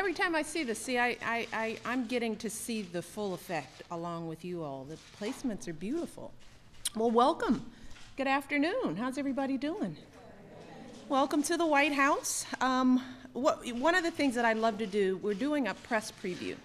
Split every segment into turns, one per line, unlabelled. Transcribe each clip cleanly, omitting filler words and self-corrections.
every time I see this, see, I'm getting to see the full effect along with you all. The placements are beautiful. Well, welcome. Good afternoon. How's everybody doing? Welcome to the White House. One of the things that I love to do, we're doing a press preview.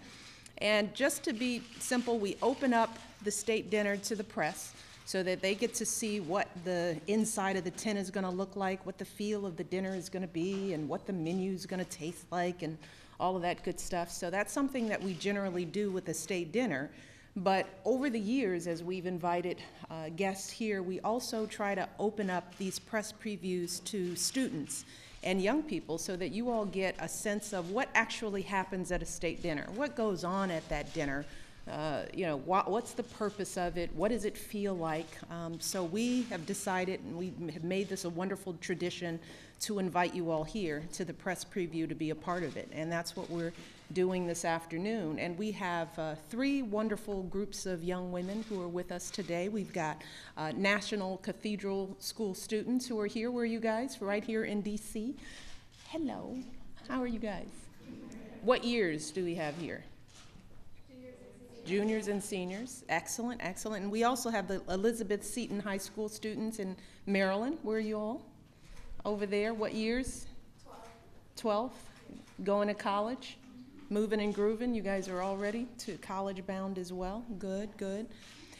And just to be simple, we open up the state dinner to the press so that they get to see what the inside of the tin is going to look like, what the feel of the dinner is going to be, and what the menu is going to taste like, and all of that good stuff. So that's something that we generally do with a state dinner. But over the years, as we've invited guests here, we also try to open up these press previews to students and young people so that you all get a sense of what actually happens at a state dinner, what goes on at that dinner, what's the purpose of it, what does it feel like. So we have decided, and we have made this a wonderful tradition, to invite you all here to the press preview to be a part of it. And that's what we're doing this afternoon. And we have three wonderful groups of young women who are with us today. We've got National Cathedral School students who are here. Where are you guys? Right here in DC. Hello. How are you guys? What years do we have here? Juniors and seniors. Excellent, excellent. And we also have the Elizabeth Seton High School students in Maryland. Where are you all? Over there. What years? 12. Going to college? Moving and grooving. You guys are all ready to college bound as well. Good, good.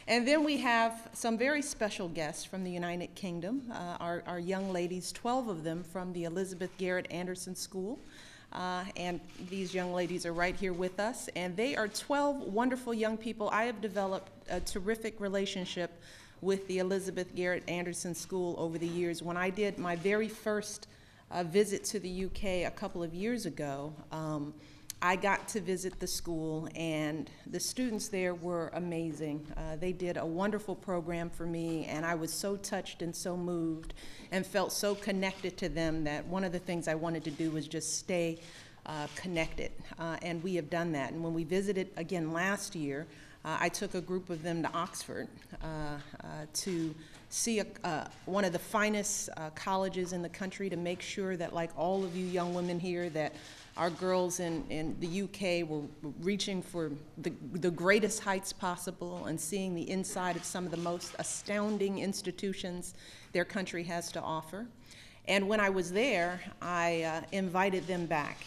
And then we have some very special guests from the United Kingdom. Our young ladies, 12 of them from the Elizabeth Garrett Anderson School. And these young ladies are right here with us. And they are 12 wonderful young people. I have developed a terrific relationship with the Elizabeth Garrett Anderson School over the years. When I did my very first visit to the UK a couple of years ago, I got to visit the school, and the students there were amazing. They did a wonderful program for me, and I was so touched and so moved and felt so connected to them that one of the things I wanted to do was just stay connected, and we have done that. And when we visited again last year, I took a group of them to Oxford to see one of the finest colleges in the country, to make sure that, like all of you young women here, that our girls in the UK were reaching for the greatest heights possible and seeing the inside of some of the most astounding institutions their country has to offer. And when I was there, I invited them back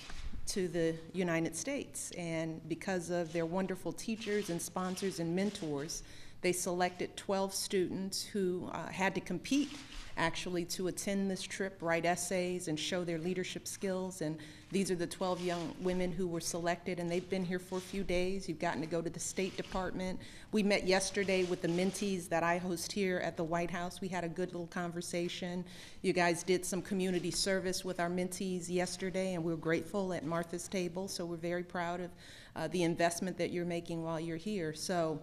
to the United States. And because of their wonderful teachers and sponsors and mentors, they selected 12 students who had to compete actually to attend this trip, write essays, and show their leadership skills. And these are the 12 young women who were selected, and they've been here for a few days. You've gotten to go to the State Department. We met yesterday with the mentees that I host here at the White House. We had a good little conversation. You guys did some community service with our mentees yesterday, and we're grateful at Martha's Table, so we're very proud of the investment that you're making while you're here. So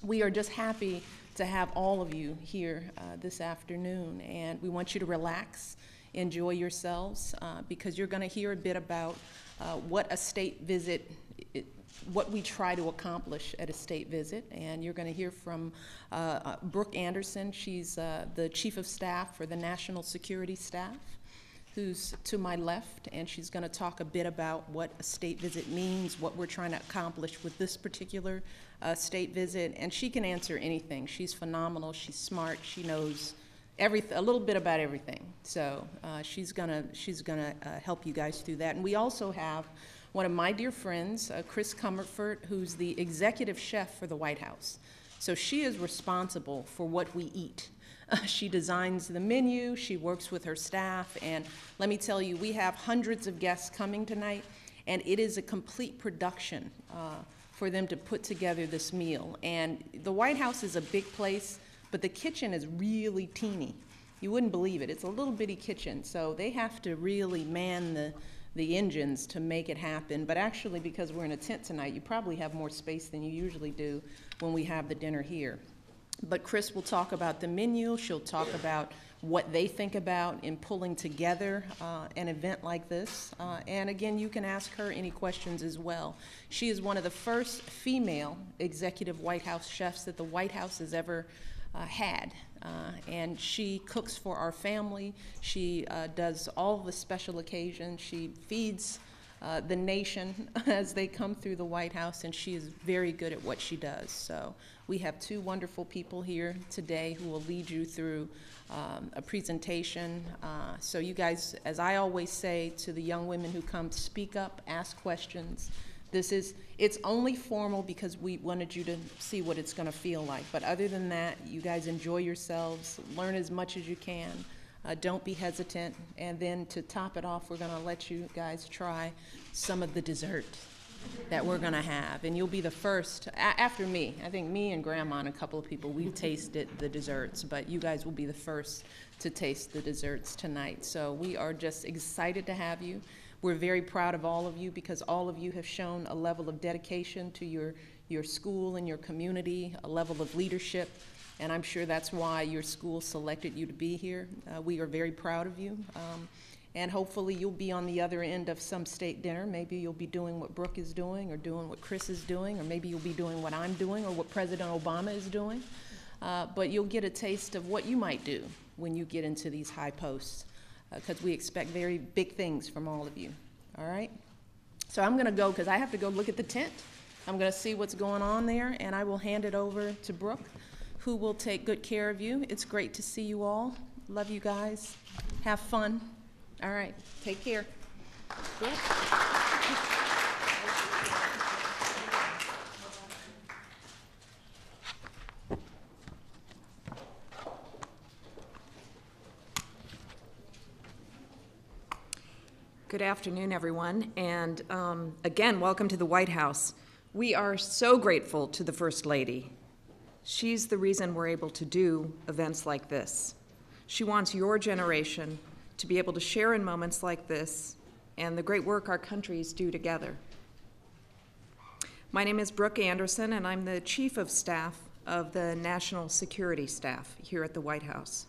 we are just happy to have all of you here this afternoon, and we want you to relax, enjoy yourselves, because you're going to hear a bit about what a state visit, what we try to accomplish at a state visit. And you're going to hear from Brooke Anderson. She's the Chief of Staff for the National Security Staff, who's to my left, and she's going to talk a bit about what a state visit means, what we're trying to accomplish with this particular state visit. And she can answer anything. She's phenomenal. She's smart. She knows everything, a little bit about everything. So she's gonna help you guys through that. And we also have one of my dear friends, Chris Comerford, who's the executive chef for the White House. So she is responsible for what we eat. She designs the menu, she works with her staff, and let me tell you, we have hundreds of guests coming tonight, and it is a complete production for them to put together this meal. And the White House is a big place, but the kitchen is really teeny. You wouldn't believe it. It's a little bitty kitchen, so they have to really man the engines to make it happen. But actually, because we're in a tent tonight, you probably have more space than you usually do when we have the dinner here. But Chris will talk about the menu. She'll talk about what they think about in pulling together an event like this. And again, you can ask her any questions as well. She is one of the first female executive White House chefs that the White House has ever had. And she cooks for our family. She does all the special occasions. She feeds the nation as they come through the White House, and she is very good at what she does. So we have two wonderful people here today who will lead you through a presentation. So you guys, as I always say to the young women who come, speak up, ask questions. It's only formal because we wanted you to see what it's going to feel like. But other than that, you guys enjoy yourselves, learn as much as you can. Don't be hesitant. And then to top it off, we're going to let you guys try some of the dessert that we're going to have. And you'll be the first, after me. I think me and Grandma and a couple of people, we've tasted the desserts, but you guys will be the first to taste the desserts tonight. So we are just excited to have you. We're very proud of all of you because all of you have shown a level of dedication to your school and your community, a level of leadership, and I'm sure that's why your school selected you to be here. We are very proud of you, and hopefully you'll be on the other end of some state dinner. Maybe you'll be doing what Brooke is doing or doing what Chris is doing, or maybe you'll be doing what I'm doing or what President Obama is doing, but you'll get a taste of what you might do when you get into these high posts. Because we expect very big things from all of you, all right? So I'm going to go because I have to go look at the tent. I'm going to see what's going on there, and I will hand it over to Brooke, who will take good care of you. It's great to see you all. Love you guys. Have fun. All right, take care. Brooke.
Good afternoon, everyone, and again, welcome to the White House. We are so grateful to the First Lady. She's the reason we're able to do events like this. She wants your generation to be able to share in moments like this and the great work our countries do together. My name is Brooke Anderson, and I'm the Chief of Staff of the National Security Staff here at the White House.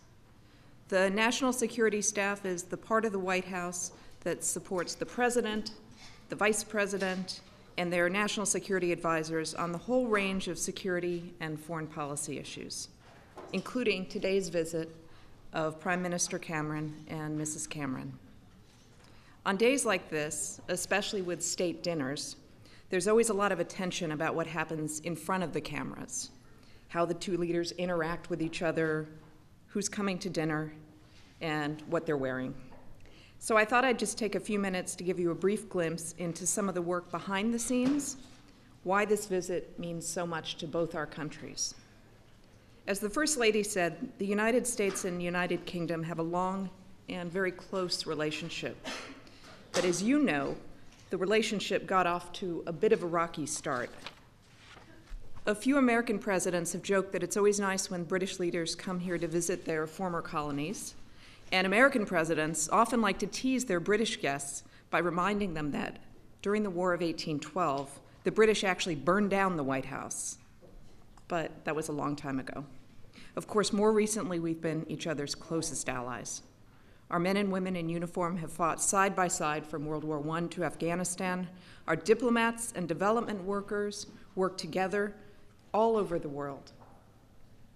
The National Security Staff is the part of the White House that supports the President, the Vice President, and their national security advisors on the whole range of security and foreign policy issues, including today's visit of Prime Minister Cameron and Mrs. Cameron. On days like this, especially with state dinners, there's always a lot of attention about what happens in front of the cameras, how the two leaders interact with each other, who's coming to dinner, and what they're wearing. So I thought I'd just take a few minutes to give you a brief glimpse into some of the work behind the scenes, why this visit means so much to both our countries. As the First Lady said, the United States and United Kingdom have a long and very close relationship. But as you know, the relationship got off to a bit of a rocky start. A few American presidents have joked that it's always nice when British leaders come here to visit their former colonies. And American presidents often like to tease their British guests by reminding them that during the War of 1812, the British actually burned down the White House. But that was a long time ago. Of course, more recently, we've been each other's closest allies. Our men and women in uniform have fought side by side from World War I to Afghanistan. Our diplomats and development workers work together all over the world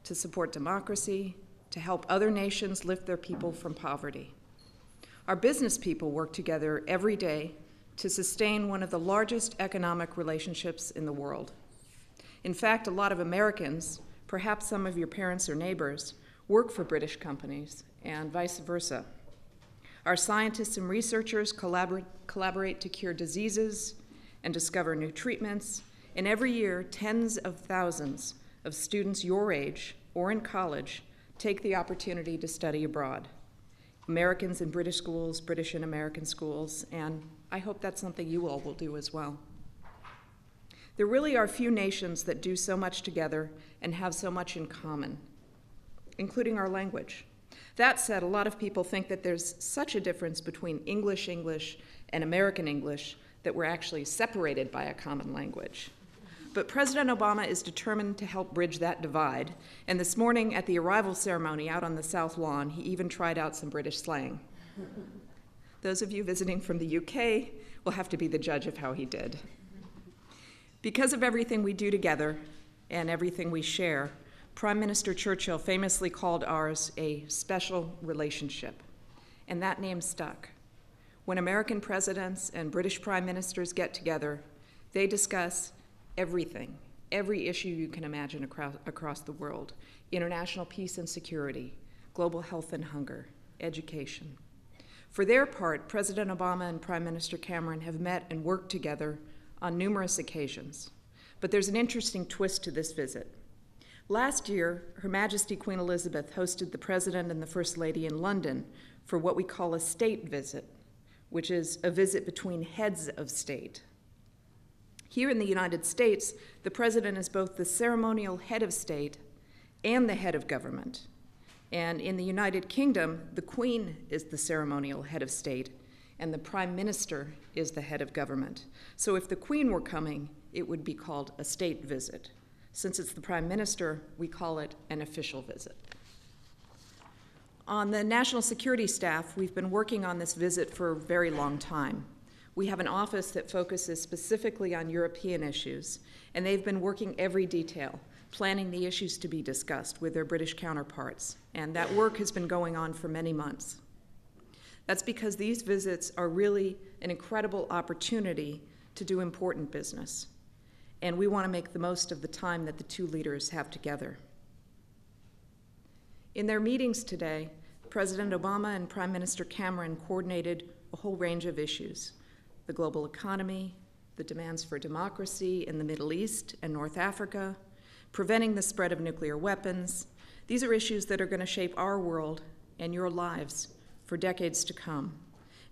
to support democracy, to help other nations lift their people from poverty. Our business people work together every day to sustain one of the largest economic relationships in the world. In fact, a lot of Americans, perhaps some of your parents or neighbors, work for British companies and vice versa. Our scientists and researchers collaborate to cure diseases and discover new treatments, and every year, tens of thousands of students your age or in college take the opportunity to study abroad. Americans in British schools, British and American schools, and I hope that's something you all will do as well. There really are few nations that do so much together and have so much in common, including our language. That said, a lot of people think that there's such a difference between English and American English that we're actually separated by a common language. But President Obama is determined to help bridge that divide, and this morning at the arrival ceremony out on the South Lawn, he even tried out some British slang. Those of you visiting from the UK will have to be the judge of how he did. Because of everything we do together and everything we share, Prime Minister Churchill famously called ours a special relationship, and that name stuck. When American presidents and British prime ministers get together, they discuss everything, every issue you can imagine across the world: international peace and security, global health and hunger, education. For their part, President Obama and Prime Minister Cameron have met and worked together on numerous occasions. But there's an interesting twist to this visit. Last year, Her Majesty Queen Elizabeth hosted the President and the First Lady in London for what we call a state visit, which is a visit between heads of state. Here in the United States, the President is both the ceremonial head of state and the head of government. And in the United Kingdom, the Queen is the ceremonial head of state, and the Prime Minister is the head of government. So if the Queen were coming, it would be called a state visit. Since it's the Prime Minister, we call it an official visit. On the National Security Staff, we've been working on this visit for a very long time. We have an office that focuses specifically on European issues, and they've been working every detail, planning the issues to be discussed with their British counterparts, and that work has been going on for many months. That's because these visits are really an incredible opportunity to do important business, and we want to make the most of the time that the two leaders have together. In their meetings today, President Obama and Prime Minister Cameron coordinated a whole range of issues: the global economy, the demands for democracy in the Middle East and North Africa, preventing the spread of nuclear weapons. These are issues that are going to shape our world and your lives for decades to come.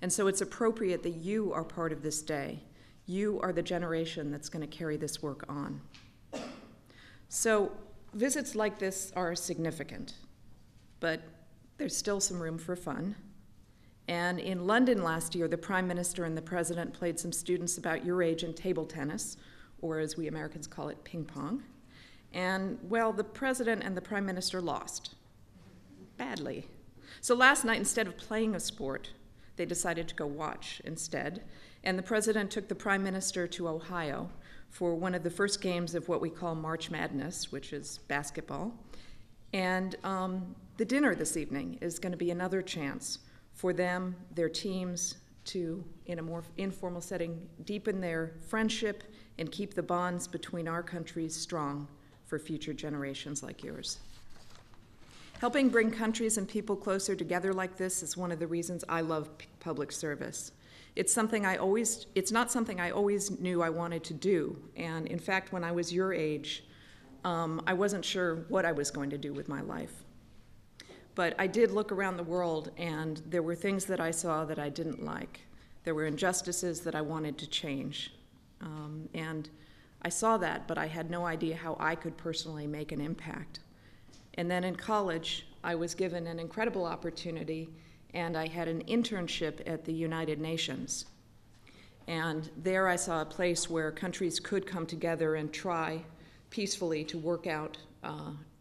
And so it's appropriate that you are part of this day. You are the generation that's going to carry this work on. So visits like this are significant, but there's still some room for fun. And in London last year, the Prime Minister and the President played some students about your age in table tennis, or as we Americans call it, ping pong. And, well, the President and the Prime Minister lost, badly. So last night, instead of playing a sport, they decided to go watch instead. And the President took the Prime Minister to Ohio for one of the first games of what we call March Madness, which is basketball. And the dinner this evening is going to be another chance for them, their teams, to, in a more informal setting, deepen their friendship and keep the bonds between our countries strong for future generations like yours. Helping bring countries and people closer together like this is one of the reasons I love public service. It's not something I always knew I wanted to do. And in fact, when I was your age, I wasn't sure what I was going to do with my life. But I did look around the world, and there were things that I saw that I didn't like. There were injustices that I wanted to change. And I saw that, but I had no idea how I could personally make an impact. And then in college, I was given an incredible opportunity, and I had an internship at the United Nations. And there I saw a place where countries could come together and try peacefully to work out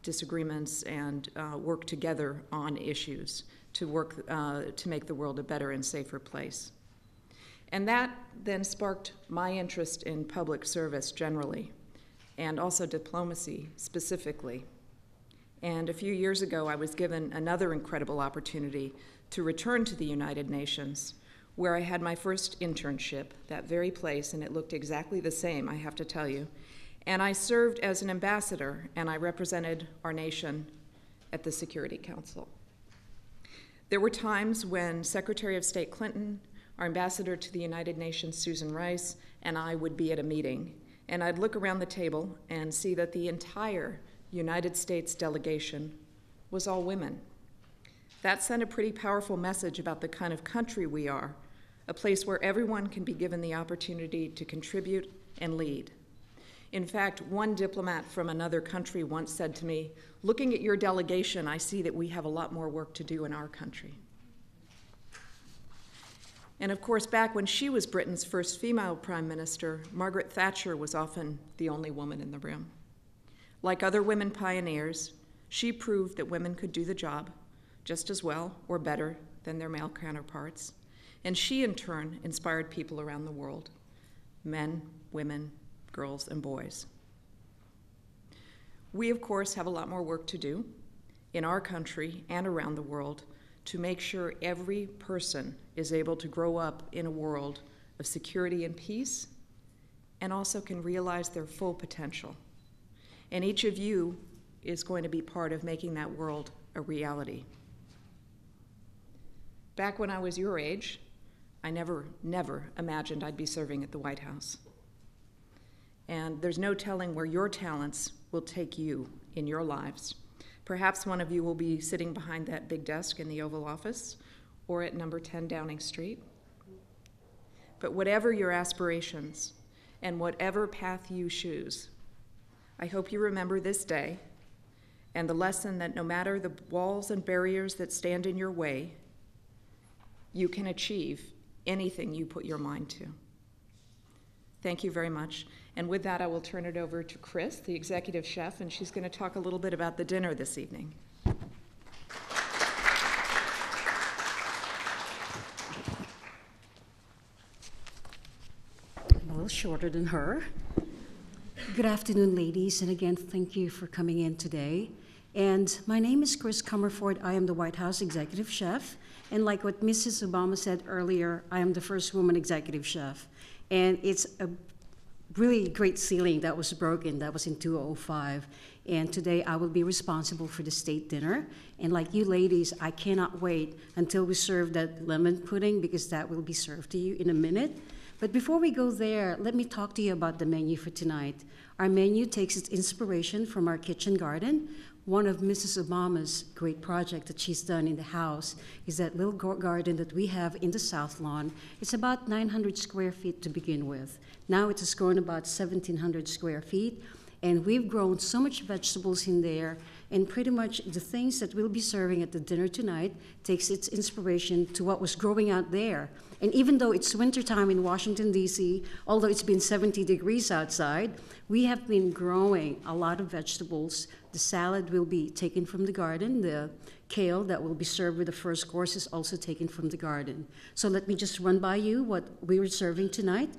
disagreements and work together on issues to make the world a better and safer place. And that then sparked my interest in public service generally, and also diplomacy specifically. And a few years ago, I was given another incredible opportunity to return to the United Nations, where I had my first internship, that very place, and it looked exactly the same, I have to tell you. And I served as an ambassador, and I represented our nation at the Security Council. There were times when Secretary of State Clinton, our ambassador to the United Nations, Susan Rice, and I would be at a meeting, and I'd look around the table and see that the entire United States delegation was all women. That sent a pretty powerful message about the kind of country we are, a place where everyone can be given the opportunity to contribute and lead. In fact, one diplomat from another country once said to me, "Looking at your delegation, I see that we have a lot more work to do in our country." And of course, back when she was Britain's first female prime minister, Margaret Thatcher was often the only woman in the room. Like other women pioneers, she proved that women could do the job just as well or better than their male counterparts. And she, in turn, inspired people around the world, men, women, girls, and boys. We, of course, have a lot more work to do in our country and around the world to make sure every person is able to grow up in a world of security and peace, and also can realize their full potential. And each of you is going to be part of making that world a reality. Back when I was your age, I never imagined I'd be serving at the White House. And there's no telling where your talents will take you in your lives. Perhaps one of you will be sitting behind that big desk in the Oval Office or at number 10 Downing Street. But whatever your aspirations and whatever path you choose, I hope you remember this day and the lesson that no matter the walls and barriers that stand in your way, you can achieve anything you put your mind to. Thank you very much. And with that, I will turn it over to Chris, the executive chef, and she's going to talk a little bit about the dinner this evening.
A little shorter than her. Good afternoon, ladies, and again, thank you for coming in today. And my name is Chris Comerford. I am the White House executive chef. And like what Mrs. Obama said earlier, I am the first woman executive chef. And it's a really great ceiling that was broken. That was in 2005. And today I will be responsible for the state dinner. And like you ladies, I cannot wait until we serve that lemon pudding, because that will be served to you in a minute. But before we go there, let me talk to you about the menu for tonight. Our menu takes its inspiration from our kitchen garden. One of Mrs. Obama's great projects that she's done in the house is that little garden that we have in the South Lawn. It's about 900 square feet to begin with. Now it has grown about 1,700 square feet, and we've grown so much vegetables in there, and pretty much the things that we'll be serving at the dinner tonight takes its inspiration to what was growing out there. And even though it's wintertime in Washington, D.C., although it's been 70 degrees outside, we have been growing a lot of vegetables. The salad will be taken from the garden. The kale that will be served with the first course is also taken from the garden. So let me just run by you what we were serving tonight.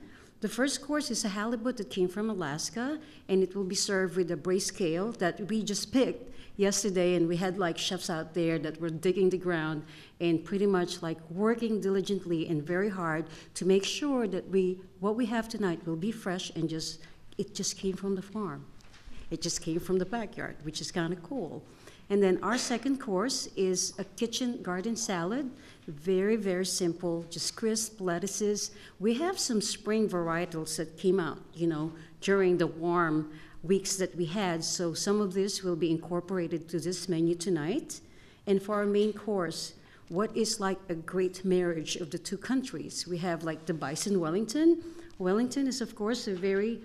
The first course is a halibut that came from Alaska, and it will be served with a braised kale that we just picked yesterday, and we had like chefs out there that were digging the ground and pretty much like working diligently and very hard to make sure that what we have tonight will be fresh and it just came from the farm. It just came from the backyard, which is kind of cool. And then our second course is a kitchen garden salad. Very, very simple, just crisp lettuces. We have some spring varietals that came out, during the warm weeks that we had. So some of this will be incorporated to this menu tonight. And for our main course, what is like a great marriage of the two countries? We have like the bison Wellington. Wellington is, of course, a very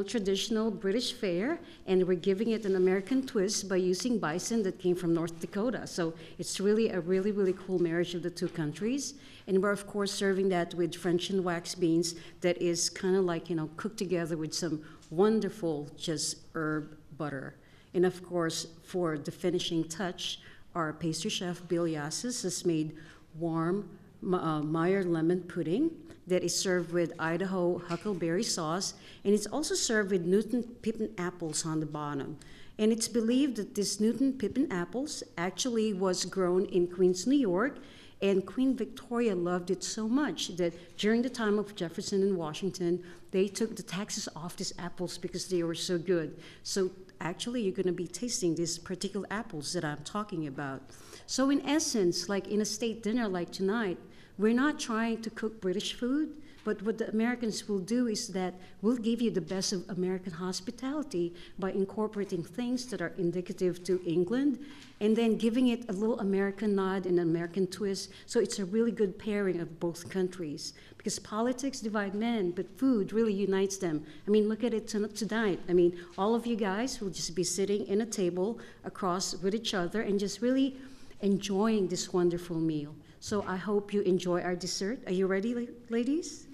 traditional British fare, and we're giving it an American twist by using bison that came from North Dakota. So it's really a really, really cool marriage of the two countries. And we're, of course, serving that with French and wax beans that is kind of like, cooked together with some wonderful just herb butter. And, of course, for the finishing touch, our pastry chef, Bill Yassis, has made warm Meyer lemon pudding that is served with Idaho huckleberry sauce, and it's also served with Newton Pippin apples on the bottom. And it's believed that this Newton Pippin apples actually was grown in Queens, New York, and Queen Victoria loved it so much that during the time of Jefferson and Washington, they took the taxes off these apples because they were so good. So actually, you're going to be tasting these particular apples that I'm talking about. So in essence, like in a state dinner like tonight, we're not trying to cook British food, but what the Americans will do is that we'll give you the best of American hospitality by incorporating things that are indicative to England and then giving it a little American nod and an American twist. So it's a really good pairing of both countries, because politics divide men, but food really unites them. I mean, look at it tonight. I mean, all of you guys will just be sitting in a table across with each other and just really enjoying this wonderful meal. So I hope you enjoy our dessert. Are you ready, ladies?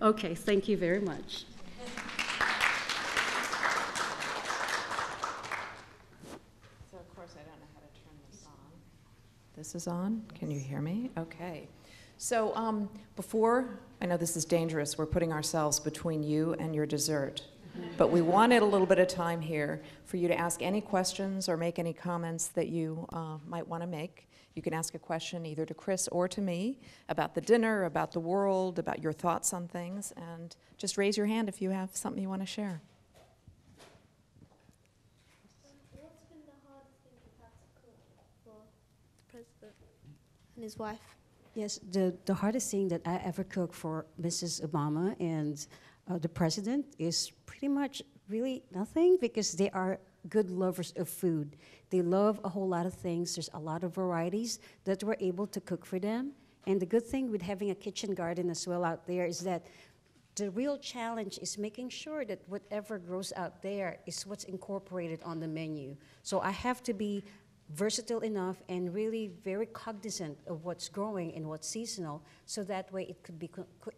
Okay, thank you very much.
So of course I don't know how to turn this on. This is on? Can you hear me? Okay. So before, I know this is dangerous, we're putting ourselves between you and your dessert. But we wanted a little bit of time here for you to ask any questions or make any comments that you might want to make. You can ask a question either to Chris or to me about the dinner, about the world, about your thoughts on things, and just raise your hand if you have something you want to share.
What's been the hardest thing you've had to cook for the president and his wife?
Yes, the hardest thing that I ever cooked for Mrs. Obama and the president is pretty much really nothing, because they are good lovers of food. They love a whole lot of things. There's a lot of varieties that we're able to cook for them. And the good thing with having a kitchen garden as well out there is that the real challenge is making sure that whatever grows out there is what's incorporated on the menu. So I have to be versatile enough and really very cognizant of what's growing and what's seasonal, so that way it could be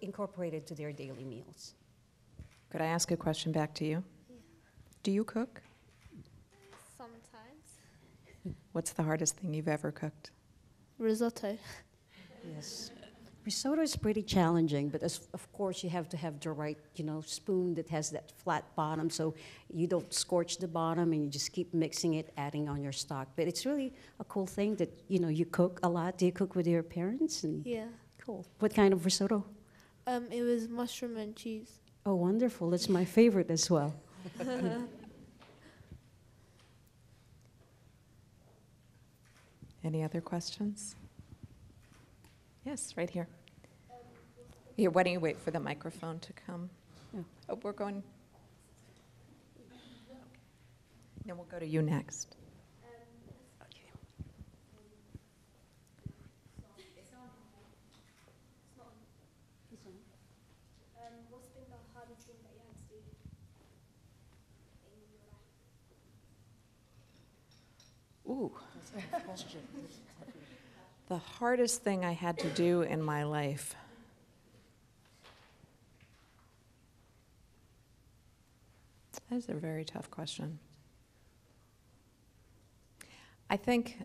incorporated to their daily meals.
Could I ask a question back to you?
Yeah.
Do you cook?
Sometimes.
What's the hardest thing you've ever cooked?
Risotto.
Yes. Risotto is pretty challenging, but of course you have to have the right, spoon that has that flat bottom, so you don't scorch the bottom and you just keep mixing it, adding on your stock. But it's really a cool thing that, you cook a lot. Do you cook with your parents? And
Yeah.
Cool. What kind of risotto?
It was mushroom and cheese.
Oh, wonderful. That's my favorite as well.
Any other questions? Yes, right here. Here, why don't you wait for the microphone to come?
Yeah.
Oh, we're going. Then we'll go to you next.
What's been the hardest thing that you had to do in your life?
Ooh, that's a good question. The hardest thing I had to do in my life. That is a very tough question. I think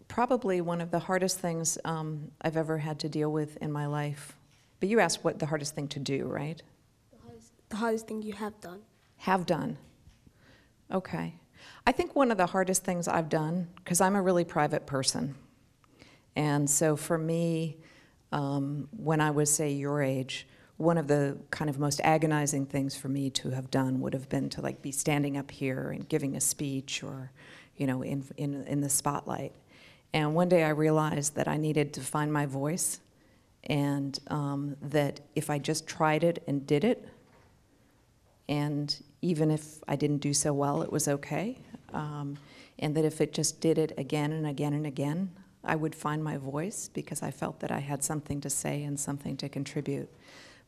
probably one of the hardest things I've ever had to deal with in my life. But you asked what the hardest thing to do, right?
The hardest thing you have done.
Have done. Okay. I think one of the hardest things I've done, because I'm a really private person, and so for me, when I was, say, your age, one of the kind of most agonizing things for me to have done would have been to be standing up here and giving a speech or, in the spotlight. And one day I realized that I needed to find my voice, and that if I just tried it and did it, and even if I didn't do so well, it was okay. And that if it just did it again and again and again, I would find my voice, because I felt that I had something to say and something to contribute.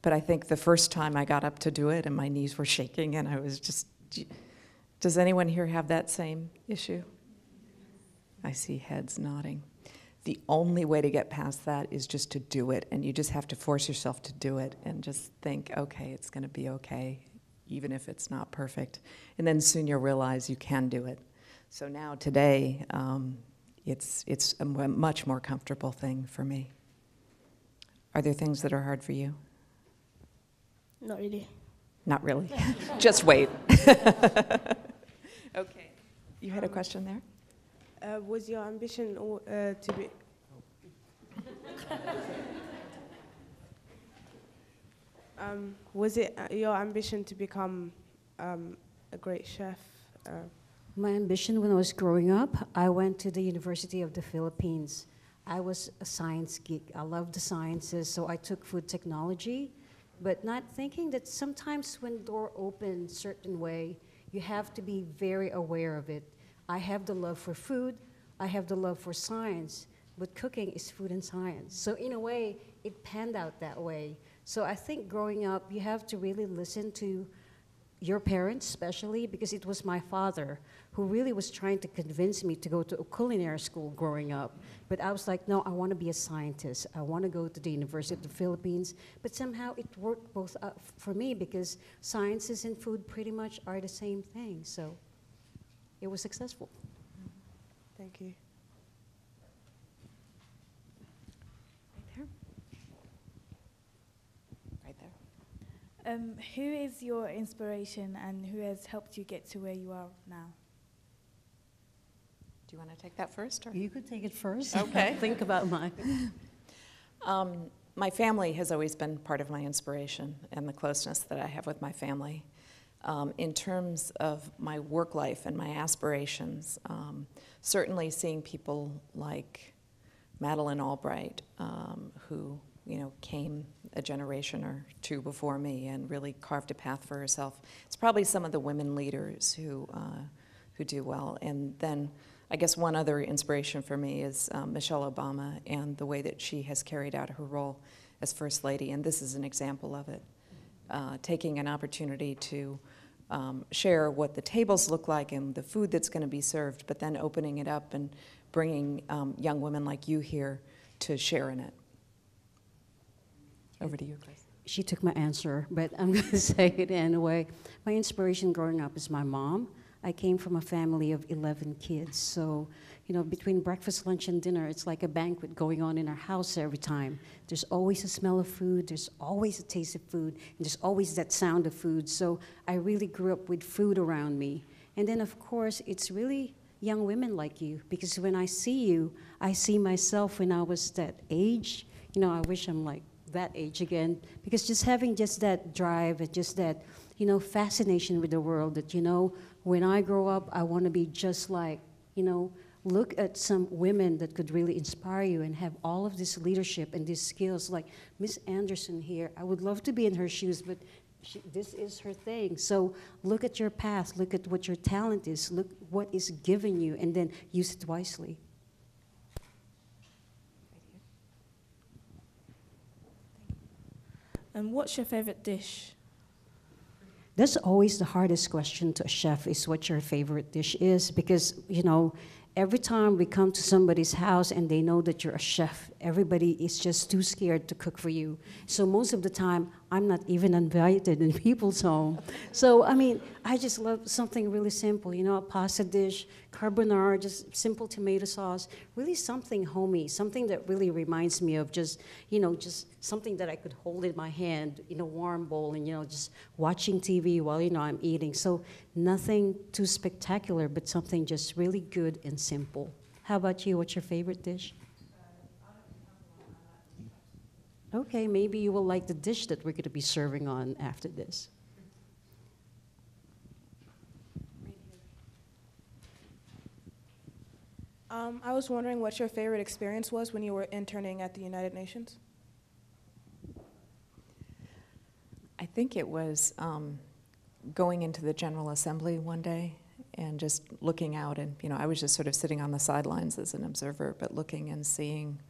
But I think the first time I got up to do it and my knees were shaking and I was just, does anyone here have that same issue? I see heads nodding. The only way to get past that is just to do it, and you just have to force yourself to do it and just think, okay, it's going to be okay, even if it's not perfect. And then soon you'll realize you can do it. So now today, it's a much more comfortable thing for me. Are there things that are hard for you?
Not really.
Not really. Just wait. Okay. You had a question there?
Was your ambition to be... was it your ambition to become a great chef?
My ambition when I was growing up, I went to the University of the Philippines. I was a science geek. I loved the sciences, so I took food technology, but not thinking that sometimes when door opens certain way, you have to be very aware of it. I have the love for food, I have the love for science, but cooking is food and science. So in a way, it panned out that way. So I think growing up, you have to really listen to your parents, especially, because it was my father who really was trying to convince me to go to a culinary school growing up. But I was like, no, I want to be a scientist. I want to go to the University of the Philippines. But somehow it worked both for me, because sciences and food pretty much are the same thing. So it was successful.
Thank you.
Right there. Right there.
Who is your inspiration and who has helped you get to where you are now?
Do you want to take that first? Or?
You could take it first.
Okay.
Think about mine.
My family has always been part of my inspiration and the closeness that I have with my family. In terms of my work life and my aspirations, certainly seeing people like Madeleine Albright, who came a generation or two before me and really carved a path for herself. It's probably some of the women leaders who do well. And then I guess one other inspiration for me is Michelle Obama and the way that she has carried out her role as First Lady, and this is an example of it. Taking an opportunity to share what the tables look like and the food that's going to be served, but then opening it up and bringing young women like you here to share in it. Over to you, Chris.
She took my answer, but I'm going to say it anyway. My inspiration growing up is my mom. I came from a family of 11 kids, so between breakfast, lunch, and dinner, it's like a banquet going on in our house every time. There's always a smell of food, there's always a taste of food, and there's always that sound of food. So I really grew up with food around me. And then, of course, it's really young women like you, because when I see you, I see myself when I was that age. I wish I'm like that age again, because just having just that drive and just that, fascination with the world that, when I grow up, I want to be just like, look at some women that could really inspire you and have all of this leadership and these skills, like Miss Anderson here. I would love to be in her shoes, but this is her thing. So look at your path, look at what your talent is, look what is given you, and then use it wisely.
And what's your favorite dish?
That's always the hardest question to a chef, is what your favorite dish is, because, every time we come to somebody's house and they know that you're a chef, everybody is just too scared to cook for you. So most of the time, I'm not even invited in people's home. So, I just love something really simple, a pasta dish, carbonara, just simple tomato sauce, really something homey, something that really reminds me of just something that I could hold in my hand in a warm bowl and, just watching TV while, I'm eating. So nothing too spectacular, but something just really good and simple. How about you? What's your favorite dish? Okay, maybe you will like the dish that we're going to be serving on after this.
I was wondering what your favorite experience was when you were interning at the United Nations?
I think it was going into the General Assembly one day and just looking out, and I was just sort of sitting on the sidelines as an observer, but looking and seeing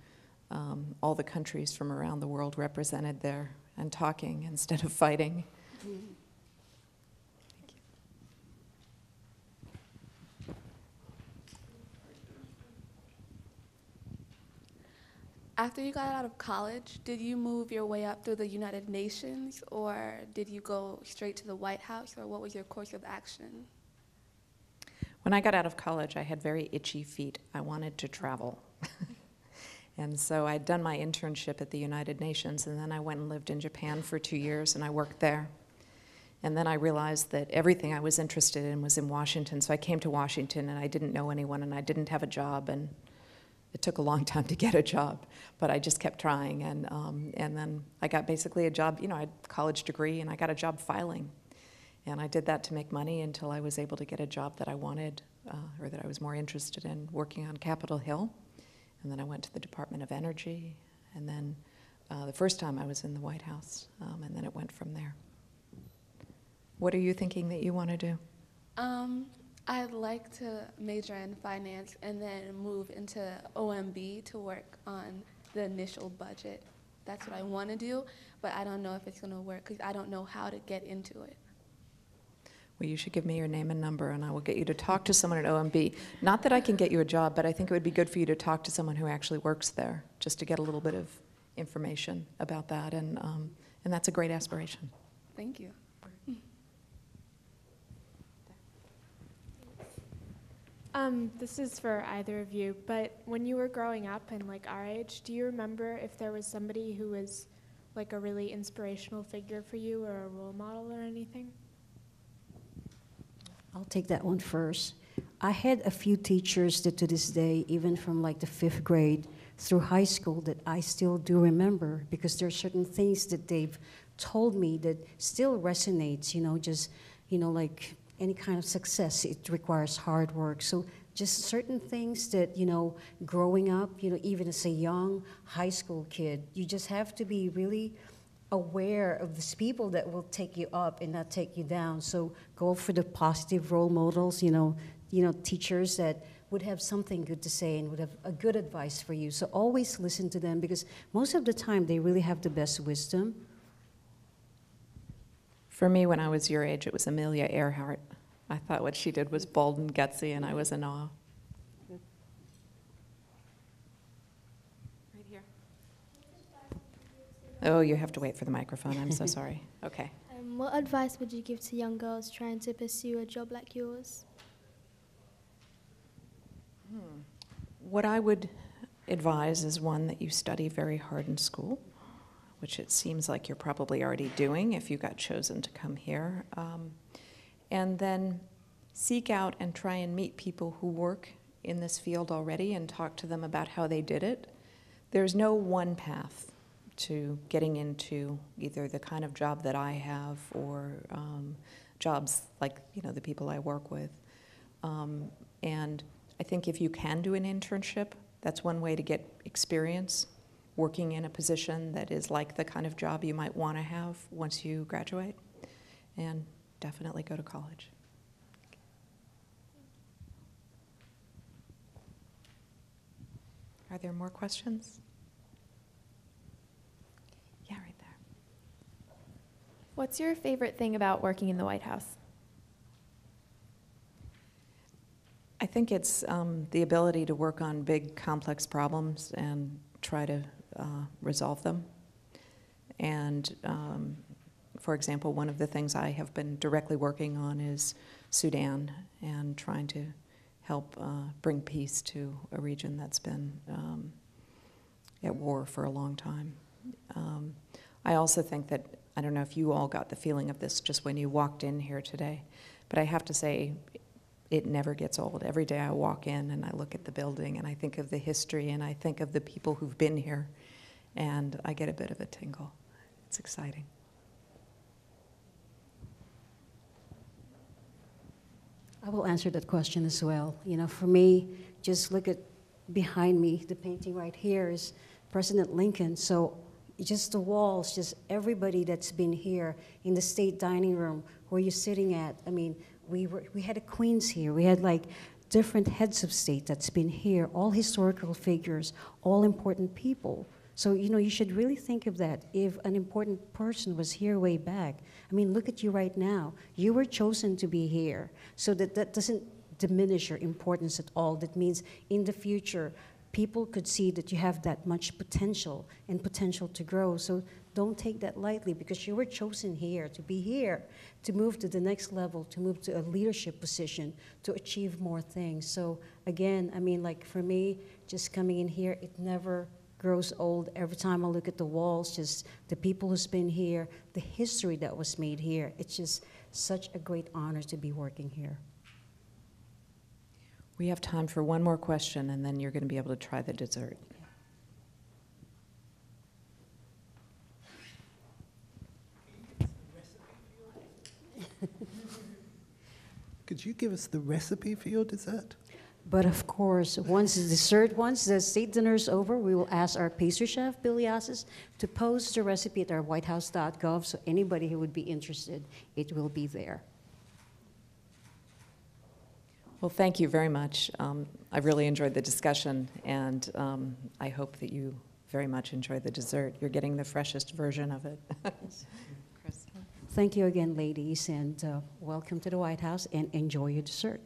all the countries from around the world represented there and talking instead of fighting.
Mm-hmm.
Thank you.
After you got out of college, did you move your way up through the United Nations, or did you go straight to the White House, or what was your course of action?
When I got out of college, I had very itchy feet. I wanted to travel. And so I'd done my internship at the United Nations, and then I went and lived in Japan for 2 years, and I worked there. And then I realized that everything I was interested in was in Washington, so I came to Washington, and I didn't know anyone, and I didn't have a job, and it took a long time to get a job, but I just kept trying, and then I got basically a job. I had a college degree, and I got a job filing. And I did that to make money until I was able to get a job that I wanted, or that I was more interested in, working on Capitol Hill. And then I went to the Department of Energy, and then the first time I was in the White House, and then it went from there. What are you thinking that you want to do?
I'd like to major in finance and then move into OMB to work on the initial budget. That's what I want to do, but I don't know if it's going to work because I don't know how to get into it.
Well, you should give me your name and number, and I will get you to talk to someone at OMB. Not that I can get you a job, but I think it would be good for you to talk to someone who actually works there, just to get a little bit of information about that, and that's a great aspiration.
Thank you.
This is for either of you, but when you were growing up and like our age, do you remember if there was somebody who was like a really inspirational figure for you or a role model or anything?
I'll take that one first. I had a few teachers that to this day, even from like the 5th grade through high school, that I still do remember, because there are certain things that they've told me that still resonates, just, like any kind of success, it requires hard work. So just certain things that, growing up, even as a young high school kid, you just have to be really aware of these people that will take you up and not take you down. So go for the positive role models, teachers that would have something good to say and would have a good advice for you. So always listen to them, because most of the time they really have the best wisdom.
For me, when I was your age, it was Amelia Earhart. I thought what she did was bold and gutsy, and I was in awe. Right here. Oh, you have to wait for the microphone. I'm so sorry. Okay.
What advice would you give to young girls trying to pursue a job like yours?
What I would advise is, one, that you study very hard in school, which it seems like you're probably already doing if you got chosen to come here. And then seek out and try and meet people who work in this field already and talk to them about how they did it. There's no one path to getting into either the kind of job that I have or jobs like the people I work with. And I think if you can do an internship, that's one way to get experience working in a position that is like the kind of job you might want to have once you graduate. And definitely go to college. Are there more questions? Yeah, right there.
What's your favorite thing about working in the White House?
I think it's the ability to work on big, complex problems and try to resolve them. And for example, one of the things I have been directly working on is Sudan, and trying to help bring peace to a region that's been at war for a long time. I also think that, I don't know if you all got the feeling of this just when you walked in here today, but I have to say, it never gets old. Every day I walk in and I look at the building and I think of the history and I think of the people who've been here, and I get a bit of a tingle. It's exciting.
I will answer that question as well. For me, just look at behind me, the painting right here is President Lincoln. So just the walls, just everybody that's been here in the state dining room where you're sitting at. I mean, we had a Queens here. We had like different heads of state that's been here, all historical figures, all important people. So, you should really think of that. If an important person was here way back, I mean, look at you right now. You were chosen to be here. So that doesn't diminish your importance at all. That means in the future, people could see that you have that much potential and potential to grow. So don't take that lightly, because you were chosen here, to be here, to move to the next level, to move to a leadership position, to achieve more things. So again, I mean, like for me, just coming in here, it never grows old. Every time I look at the walls, just the people who's been here, the history that was made here, it's just such a great honor to be working here.
We have time for one more question, and then you're going to be able to try the dessert.
Could you give us the recipe for your dessert?
But of course, once the state dinner is over, we will ask our pastry chef, Billy Assis, to post the recipe at our whitehouse.gov, so anybody who would be interested, it will be there.
Well, thank you very much. I've really enjoyed the discussion, and I hope that you very much enjoy the dessert. You're getting the freshest version of it. Chris.
Thank you again, ladies, and welcome to the White House, and enjoy your dessert.